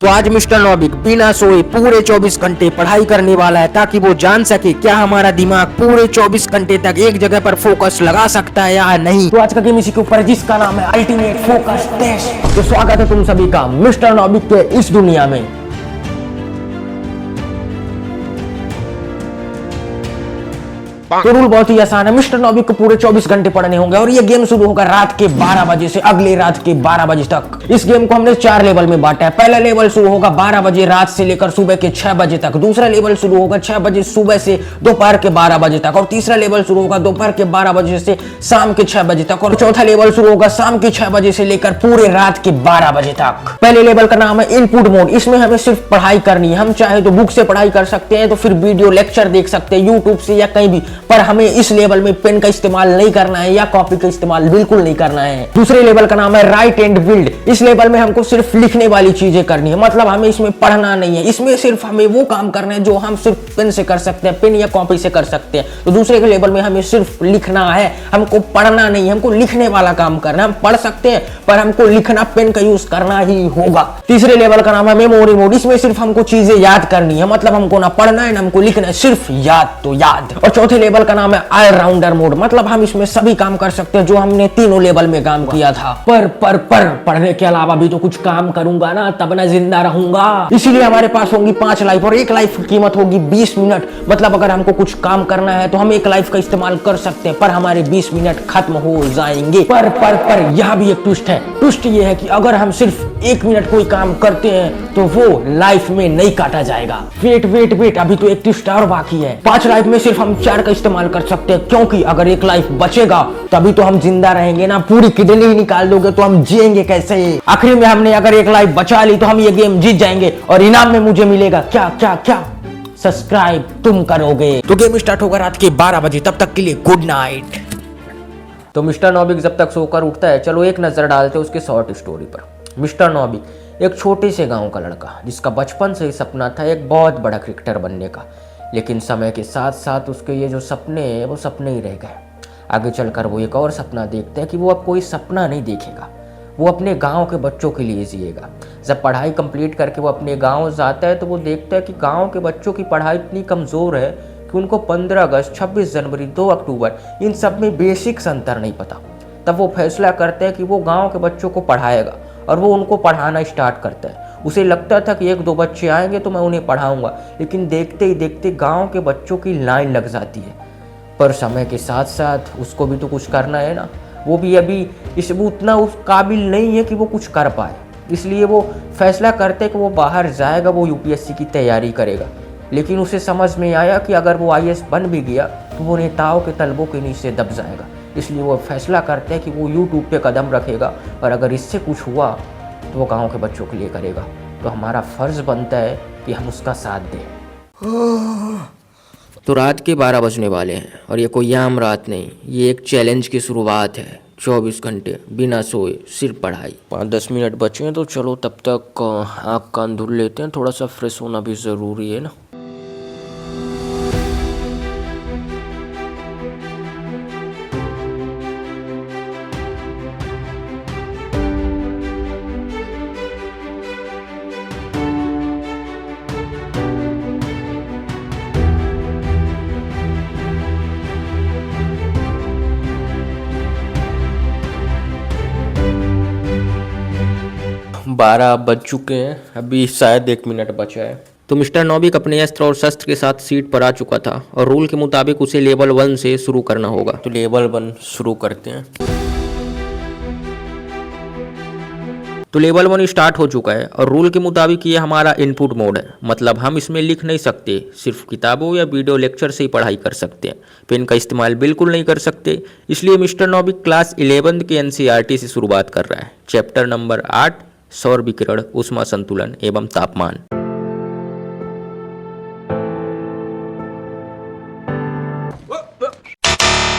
तो आज मिस्टर नौबिक बिना सोए पूरे 24 घंटे पढ़ाई करने वाला है ताकि वो जान सके क्या हमारा दिमाग पूरे 24 घंटे तक एक जगह पर फोकस लगा सकता है या नहीं। तो आज का गेम इसी के ऊपर जिसका नाम है अल्टीमेट फोकस टेस्ट। तो स्वागत है तुम सभी का मिस्टर नौबिक के इस दुनिया में। तो रूल बहुत ही आसान है, मिस्टर नौबिक को पूरे 24 घंटे पढ़ने होंगे और ये गेम शुरू होगा रात के 12 बजे से अगली रात के 12 बजे तक। इस गेम को हमने 4 लेवल में बांटा है। पहला लेवल शुरू होगा 12 बजे रात से लेकर सुबह के 6 बजे तक। दूसरा लेवल शुरू होगा 6 बजे सुबह से दोपहर के 12 बजे तक। और तीसरा लेवल शुरू होगा दोपहर के 12 बजे से शाम के 6 बजे तक। और चौथा लेवल शुरू होगा शाम के 6 बजे से लेकर पूरे रात के 12 बजे तक। पहले लेवल का नाम है इनपुट मोड। इसमें हमें सिर्फ पढ़ाई करनी है। हम चाहे तो बुक से पढ़ाई कर सकते हैं, तो फिर वीडियो लेक्चर देख सकते हैं यूट्यूब से या कहीं भी, पर हमें इस लेवल में पेन का इस्तेमाल नहीं करना है या कॉपी का इस्तेमाल बिल्कुल नहीं करना है। दूसरे लेवल का नाम है राइट एंड बिल्ड। इस लेवल में हमको सिर्फ लिखने वाली चीजें करनी है, मतलब हमें इसमें पढ़ना नहीं है। इसमें सिर्फ हमें वो काम करना है जो हम सिर्फ पेन से कर सकते हैं, पेन या कॉपी से कर सकते हैं। तो दूसरे के लेवल में हमें सिर्फ लिखना है, हमको पढ़ना नहीं है, हमको लिखने वाला काम करना है। हम पढ़ सकते हैं पर हमको लिखना, पेन का यूज करना ही होगा। तीसरे लेवल का नाम है मेमोरी मोड। इसमें सिर्फ हमको चीजें याद करनी है, मतलब हमको ना पढ़ना है ना हमको लिखना है, सिर्फ याद तो याद। और चौथे लेवल का नाम है ऑलराउंडर मोड, मतलब हम इसमें सभी काम कर सकते हैं जो हमने तीनों लेवल में काम किया था। पर पढ़ने के अलावा भी तो कुछ काम करूंगा ना, तब ना जिंदा रहूंगा। इसीलिए हमारे पास होंगी 5 लाइफ और एक लाइफ की कीमत होगी 20 मिनट। मतलब अगर हमको कुछ काम करना है तो हम एक लाइफ का इस्तेमाल कर सकते हैं, पर हमारे 20 मिनट खत्म हो जाएंगे। पर यहाँ भी एक ट्विस्ट है। ट्विस्ट ये है कि अगर हम सिर्फ 1 मिनट कोई काम करते हैं तो वो लाइफ में नहीं काटा जाएगा। वेट, अभी तो एक ट्विस्ट और बाकी है। 5 लाइफ में सिर्फ हम 4 का इस्तेमाल कर सकते हैं, क्योंकि अगर एक लाइफ बचेगा तभी तो हम जिंदा रहेंगे ना। पूरी किडनी ही निकाल दोगे तो हम जिएंगे कैसे। आखिरी में हमने अगर एक लाइफ बचा ली तो हम ये गेम जीत जाएंगे और इनाम में मुझे मिलेगा क्या सब्सक्राइब तुम करोगे। तो गेम स्टार्ट होगा रात के 12 बजे, तब तक के लिए गुड नाइट। तो मिस्टर नौबिक जब तक सोकर उठता है, चलो एक नजर डालते हैं उसके शॉर्ट स्टोरी पर। मिस्टर नौबिक एक छोटे से गांव का लड़का जिसका बचपन से ही सपना था एक बहुत बड़ा क्रिकेटर बनने का, लेकिन समय के साथ साथ उसके ये जो सपने हैं वो सपने ही रह गए। आगे चलकर वो एक और सपना देखता है कि वो अब कोई सपना नहीं देखेगा, वो अपने गांव के बच्चों के लिए जिएगा। जब पढ़ाई कंप्लीट करके वो अपने गांव जाता है तो वो देखता है कि गांव के बच्चों की पढ़ाई इतनी कमज़ोर है कि उनको 15 अगस्त, 26 जनवरी, 2 अक्टूबर इन सब में बेसिक्स अंतर नहीं पता। तब वो फैसला करता है कि वो गाँव के बच्चों को पढ़ाएगा और वो उनको पढ़ाना स्टार्ट करता है। उसे लगता था कि 1-2 बच्चे आएंगे तो मैं उन्हें पढ़ाऊंगा, लेकिन देखते ही देखते गांव के बच्चों की लाइन लग जाती है। पर समय के साथ साथ उसको भी तो कुछ करना है ना। वो भी अभी उतना उस काबिल नहीं है कि वो कुछ कर पाए, इसलिए वो फैसला करते हैं कि वो बाहर जाएगा, वो यूपीएससी की तैयारी करेगा। लेकिन उसे समझ में आया कि अगर वो आईएएस बन भी गया तो वो नेताओं के तलबों के नीचे दब जाएगा। इसलिए वो फैसला करते हैं कि वो यूट्यूब पे कदम रखेगा और अगर इससे कुछ हुआ तो वो गांव के बच्चों के लिए करेगा। तो हमारा फर्ज बनता है कि हम उसका साथ दें। तो रात के 12 बजने वाले हैं और ये कोई आम रात नहीं, ये एक चैलेंज की शुरुआत है। 24 घंटे बिना सोए सिर्फ पढ़ाई। 5-10 मिनट बचे हैं तो चलो तब तक आँख कान धुल लेते हैं, थोड़ा सा फ्रेश होना भी ज़रूरी है ना। बारह बज चुके हैं, अभी शायद 1 मिनट बचा है। तो मिस्टर नौबिक अपने अस्त्र और शस्त्र के साथ सीट पर आ चुका था और रूल के मुताबिक उसे लेवल 1 से शुरू करना होगा। तो लेवल 1 शुरू करते हैं। तो लेवल 1 स्टार्ट हो चुका है और रूल के मुताबिक ये हमारा इनपुट मोड है, मतलब हम इसमें लिख नहीं सकते, सिर्फ किताबों या वीडियो लेक्चर से ही पढ़ाई कर सकते हैं। पेन का इस्तेमाल बिल्कुल नहीं कर सकते। इसलिए मिस्टर नौबिक क्लास 11 के एनसीईआरटी से शुरुआत कर रहा है। चैप्टर नंबर 8, सौर विकिरण, ऊष्मा संतुलन एवं तापमान।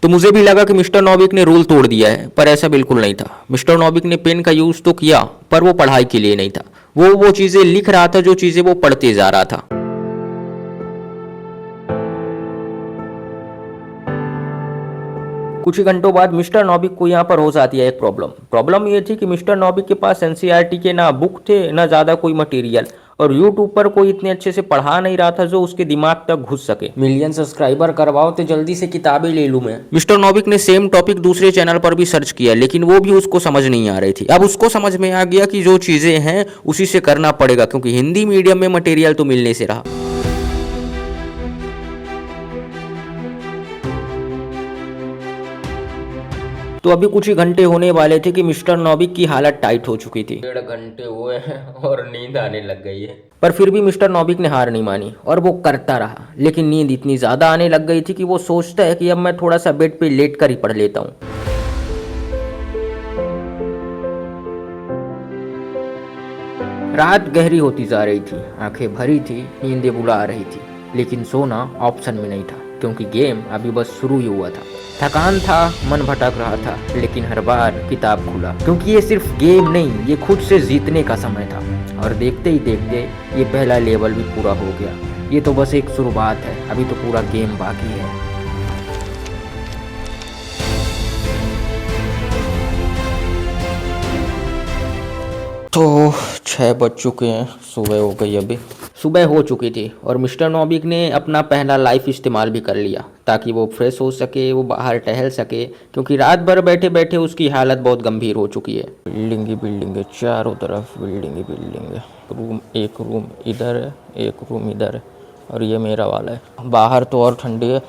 तो मुझे भी लगा कि मिस्टर नौबिक ने रूल तोड़ दिया है, पर ऐसा बिल्कुल नहीं था। मिस्टर नौबिक ने पेन का यूज तो किया पर वो पढ़ाई के लिए नहीं था, वो चीजें लिख रहा था जो चीजें वो पढ़ते जा रहा था। कुछ ही घंटों बाद मिस्टर नॉबिक को यहाँ पर होश आती है एक प्रॉब्लम ये थी कि मिस्टर नॉबिक के पास एनसीईआरटी के ना बुक थे ना ज़्यादा कोई मटेरियल, और यूट्यूब पर कोई इतने अच्छे से पढ़ा नहीं रहा था जो उसके दिमाग तक घुस सके। मिलियन सब्सक्राइबर करवाओ तो जल्दी से किताबें ले लूँ मैं। मिस्टर नॉबिक ने सेम टॉपिक दूसरे चैनल पर भी सर्च किया, लेकिन वो भी उसको समझ नहीं आ रही थी। अब उसको समझ में आ गया कि जो चीज़ें हैं उसी से करना पड़ेगा, क्योंकि हिंदी मीडियम में मटेरियल तो मिलने से रहा। तो अभी कुछ ही घंटे होने वाले थे कि मिस्टर नॉबिक की हालत टाइट हो चुकी थी। 1.5 घंटे हुए हैं और नींद आने लग गई है, पर फिर भी मिस्टर नॉबिक ने हार नहीं मानी और वो करता रहा। लेकिन नींद इतनी ज़्यादा आने लग गई थी कि वो सोचता है कि अब मैं थोड़ा सा बेड पे लेट कर ही पढ़ लेता हूँ। रात गहरी होती जा रही थी, आंखें भरी थी, नींदें बुला रही थी, लेकिन सोना ऑप्शन में नहीं था, क्योंकि गेम अभी बस शुरू ही हुआ था। थकान था, मन भटक रहा था, लेकिन हर बार किताब खुला, क्योंकि ये सिर्फ गेम नहीं, ये खुद से जीतने का समय था। और देखते ही देखते ये पहला लेवल भी पूरा हो गया। ये तो बस एक शुरुआत है, अभी तो पूरा गेम बाकी है। तो 6 बज चुके हैं, सुबह हो गई। अभी सुबह हो चुकी थी और मिस्टर नॉबिक ने अपना पहला लाइफ इस्तेमाल भी कर लिया, ताकि वो फ्रेश हो सके, वो बाहर टहल सके, क्योंकि रात भर बैठे बैठे उसकी हालत बहुत गंभीर हो चुकी है। बिल्डिंग ही बिल्डिंग है, चारों तरफ बिल्डिंग ही बिल्डिंग है। एक रूम इधर है, एक रूम इधर है, और ये मेरा वाला है। बाहर तो और ठंडी है,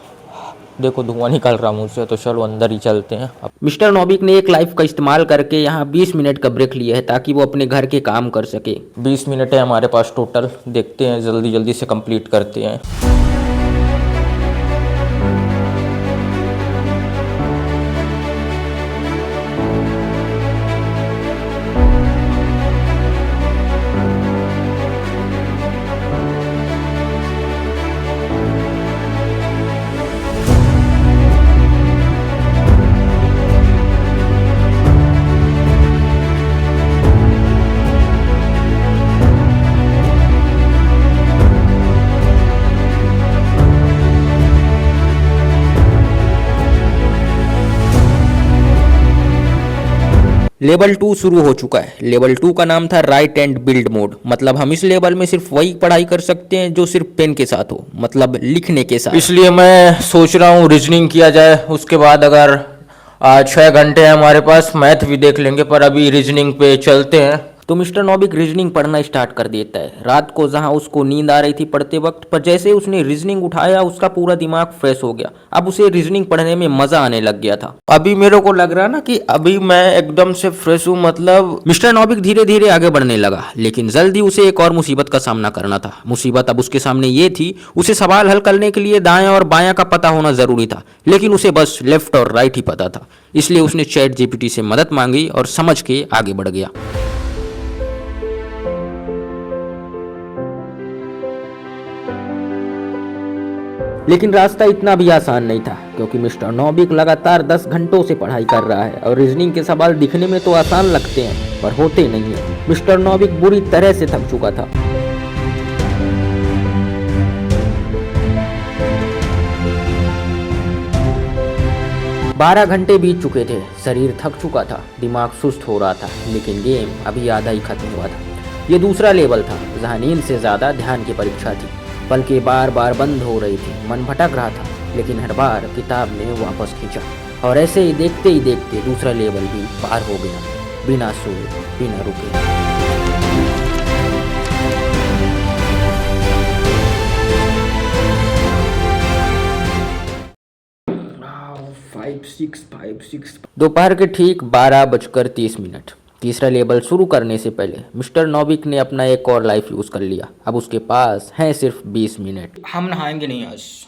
देखो धुआं निकल रहा मुझ से, तो चलो अंदर ही चलते हैं। मिस्टर नॉबिक ने एक लाइफ का इस्तेमाल करके यहाँ 20 मिनट का ब्रेक लिया है, ताकि वो अपने घर के काम कर सके। 20 मिनट है हमारे पास टोटल, देखते हैं जल्दी जल्दी से कंप्लीट करते हैं। लेवल 2 शुरू हो चुका है। लेवल 2 का नाम था राइट एंड बिल्ड मोड। मतलब हम इस लेवल में सिर्फ वही पढ़ाई कर सकते हैं जो सिर्फ पेन के साथ हो, मतलब लिखने के साथ। इसलिए मैं सोच रहा हूँ रीजनिंग किया जाए, उसके बाद अगर 6 घंटे हैं हमारे पास, मैथ भी देख लेंगे, पर अभी रीजनिंग पे चलते हैं। तो मिस्टर नॉबिक रीजनिंग पढ़ना स्टार्ट कर देता है। रात को जहां उसको नींद आ रही थी पढ़ते वक्त, पर जैसे ही उसने रीजनिंग उठाया उसका पूरा दिमाग फ्रेश हो गया। अब उसे रीजनिंग पढ़ने में मजा आने लग गया था। अभी मेरे को लग रहा ना कि अभी मैं एकदम से फ्रेश हूँ। मतलब मिस्टर नॉबिक धीरे धीरे आगे बढ़ने लगा, लेकिन जल्दी उसे एक और मुसीबत का सामना करना था। मुसीबत अब उसके सामने ये थी, उसे सवाल हल करने के लिए दाएं और बायां का पता होना जरूरी था, लेकिन उसे बस लेफ्ट और राइट ही पता था। इसलिए उसने चैट जीपीटी से मदद मांगी और समझ के आगे बढ़ गया। लेकिन रास्ता इतना भी आसान नहीं था, क्योंकि मिस्टर नॉबिक लगातार 10 घंटों से पढ़ाई कर रहा है और रीजनिंग के सवाल दिखने में तो आसान लगते हैं, पर होते नहीं है। मिस्टर नॉबिक बुरी तरह से थक चुका था। बारह घंटे बीत चुके थे, शरीर थक चुका था, दिमाग सुस्त हो रहा था, लेकिन गेम अभी आधा ही खत्म हुआ था। ये दूसरा लेवल था, जहाँ नींद से ज्यादा ध्यान की परीक्षा थी। पलकें बार बार बंद हो रही थी, मन भटक रहा था, लेकिन हर बार किताब ने वापस खींचा। और ऐसे ही देखते दूसरा लेवल भी पार हो गया, बिना सोए, बिना रुके। 5-6 दोपहर के ठीक 12:30। तीसरा लेवल शुरू करने से पहले मिस्टर नॉबिक ने अपना एक और लाइफ यूज़ कर लिया। अब उसके पास है सिर्फ 20 मिनट। हम नहाएंगे नहीं,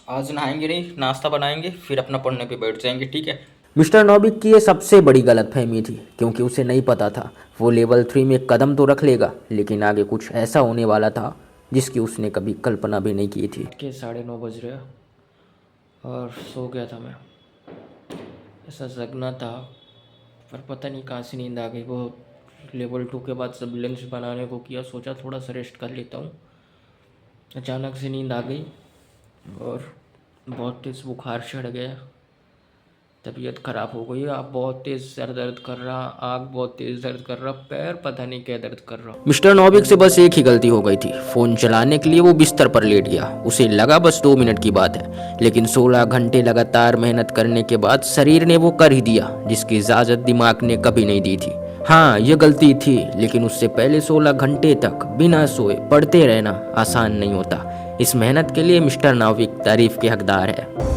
आज नहाएंगे नहीं, नाश्ता बनाएंगे, फिर अपना पढ़ने पे बैठ जाएंगे, ठीक है। मिस्टर नॉबिक की ये सबसे बड़ी गलतफहमी थी, क्योंकि उसे नहीं पता था वो लेवल 3 में कदम तो रख लेगा, लेकिन आगे कुछ ऐसा होने वाला था जिसकी उसने कभी कल्पना भी नहीं की थी। 9:30 बज रहे और सो गया था मैं। ऐसा जगना था, पर पता नहीं कहाँ से नींद आ गई। वो लेवल 2 के बाद सब लंच बनाने को किया, सोचा थोड़ा सा रेस्ट कर लेता हूँ। अचानक से नींद आ गई और बहुत तेज बुखार चढ़ गया। तबीयत खराब हो गई, आप बहुत तेज सर दर्द कर रहा, आँख बहुत तेज दर्द कर रहा, पैर पता नहीं क्या दर्द कर रहा। मिस्टर नौविक से बस एक ही गलती हो गई थी, फोन चलाने के लिए वो बिस्तर पर लेट गया। उसे लगा बस 2 मिनट की बात है, लेकिन 16 घंटे लगातार मेहनत करने के बाद शरीर ने वो कर ही दिया जिसकी इजाजत दिमाग ने कभी नहीं दी थी। हाँ, ये गलती थी, लेकिन उससे पहले 16 घंटे तक बिना सोए पढ़ते रहना आसान नहीं होता। इस मेहनत के लिए मिस्टर नौविक तारीफ के हकदार है।